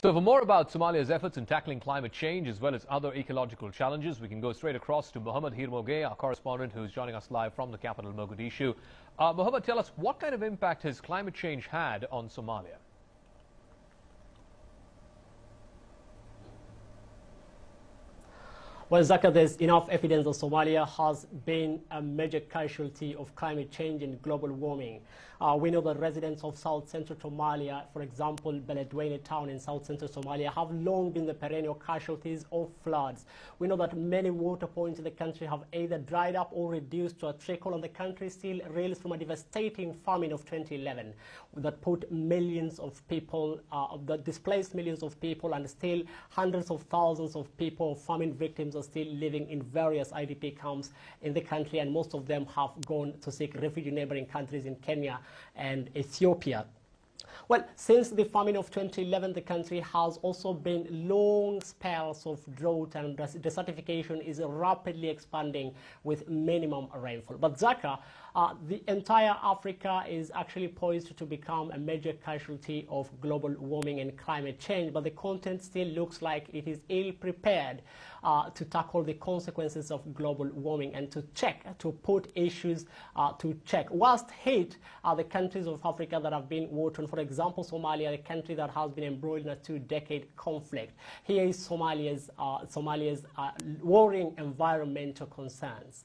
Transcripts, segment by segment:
So for more about Somalia's efforts in tackling climate change as well as other ecological challenges, we can go straight across to Mohamed Hirmoge, our correspondent who's joining us live from the capital, Mogadishu. Mohamed, tell us, what kind of impact has climate change had on Somalia? Well, Zaka, there's enough evidence that Somalia has been a major casualty of climate change and global warming. We know that residents of South Central Somalia, for example, Beledweyne town in South Central Somalia, have long been the perennial casualties of floods. We know that many water points in the country have either dried up or reduced to a trickle, and the country still reels from a devastating famine of 2011 that put millions of people, that displaced millions of people, and still hundreds of thousands of people, famine victims, are still living in various IDP camps in the country, and most of them have gone to seek refuge in neighboring countries in Kenya and Ethiopia. Well, since the famine of 2011, the country has also been long spells of drought, and desertification is rapidly expanding with minimum rainfall. But Zaka, the entire Africa is actually poised to become a major casualty of global warming and climate change, but the continent still looks like it is ill-prepared to tackle the consequences of global warming and to put issues to check. Worst hit are the countries of Africa that have been war-torn. For example, Somalia, a country that has been embroiled in a two-decade conflict. Here is Somalia's worrying environmental concerns.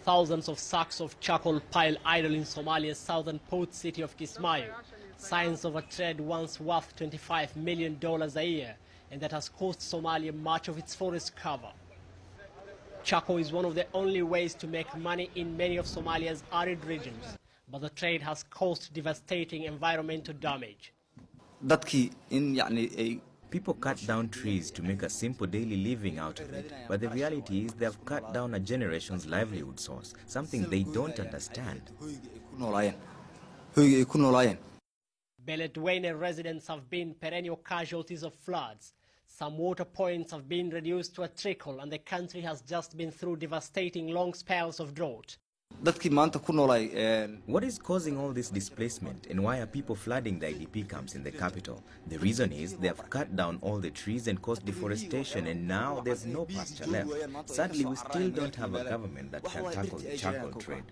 Thousands of sacks of charcoal pile idle in Somalia's southern port city of Kismayo. Signs of a trade once worth $25 million a year, and that has cost Somalia much of its forest cover. Charcoal is one of the only ways to make money in many of Somalia's arid regions, but the trade has caused devastating environmental damage. People cut down trees to make a simple daily living out of it, but the reality is they have cut down a generation's livelihood source, something they don't understand. Beledweyne residents have been perennial casualties of floods. Some water points have been reduced to a trickle, and the country has just been through devastating long spells of drought. What is causing all this displacement, and why are people flooding the IDP camps in the capital? The reason is they have cut down all the trees and caused deforestation, and now there's no pasture left. Sadly, we still don't have a government that can tackle the charcoal trade.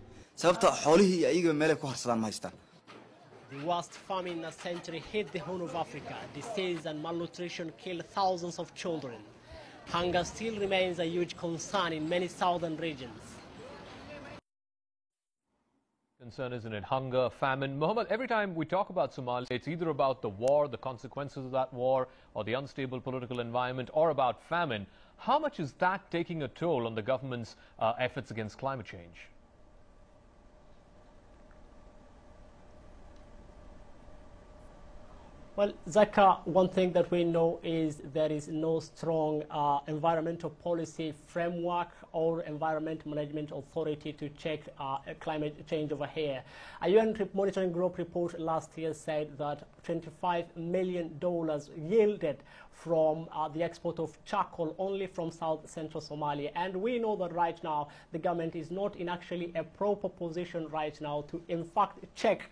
The worst famine in a century hit the Horn of Africa. Disease and malnutrition killed thousands of children. Hunger still remains a huge concern in many southern regions. Concern, isn't it? Hunger, famine. Mohammed, every time we talk about Somalia, it's either about the war, the consequences of that war, or the unstable political environment, or about famine. How much is that taking a toll on the government's efforts against climate change? Well, Zaka, one thing that we know is there is no strong environmental policy framework or environment management authority to check climate change over here. A UN monitoring group report last year said that $25 million yielded from the export of charcoal only from South Central Somalia. And we know that right now the government is not in actually a proper position right now to in fact check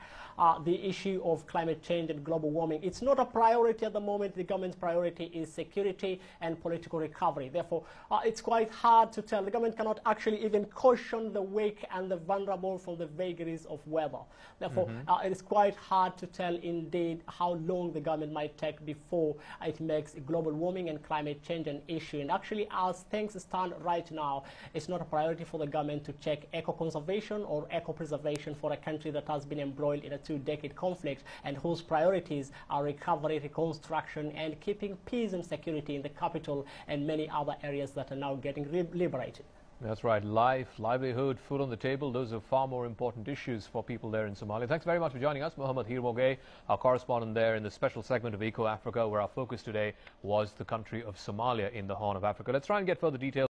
the issue of climate change and global warming. It's not a priority at the moment. The government's priority is security and political recovery. Therefore, it's quite hard to tell. The government cannot actually even caution the weak and the vulnerable from the vagaries of weather. Therefore, it is quite hard to tell indeed how long the government might take before it makes global warming and climate change an issue. And actually, as things stand right now, it's not a priority for the government to check eco-conservation or eco-preservation for a country that has been embroiled in a two-decade conflict and whose priorities are recovery, reconstruction, and keeping peace and security in the capital and many other areas that are now getting liberated. That's right. Life, livelihood, food on the table, those are far more important issues for people there in Somalia. Thanks very much for joining us, Mohamed Hirmoge, our correspondent there in the special segment of Eco Africa, where our focus today was the country of Somalia in the Horn of Africa. Let's try and get further details.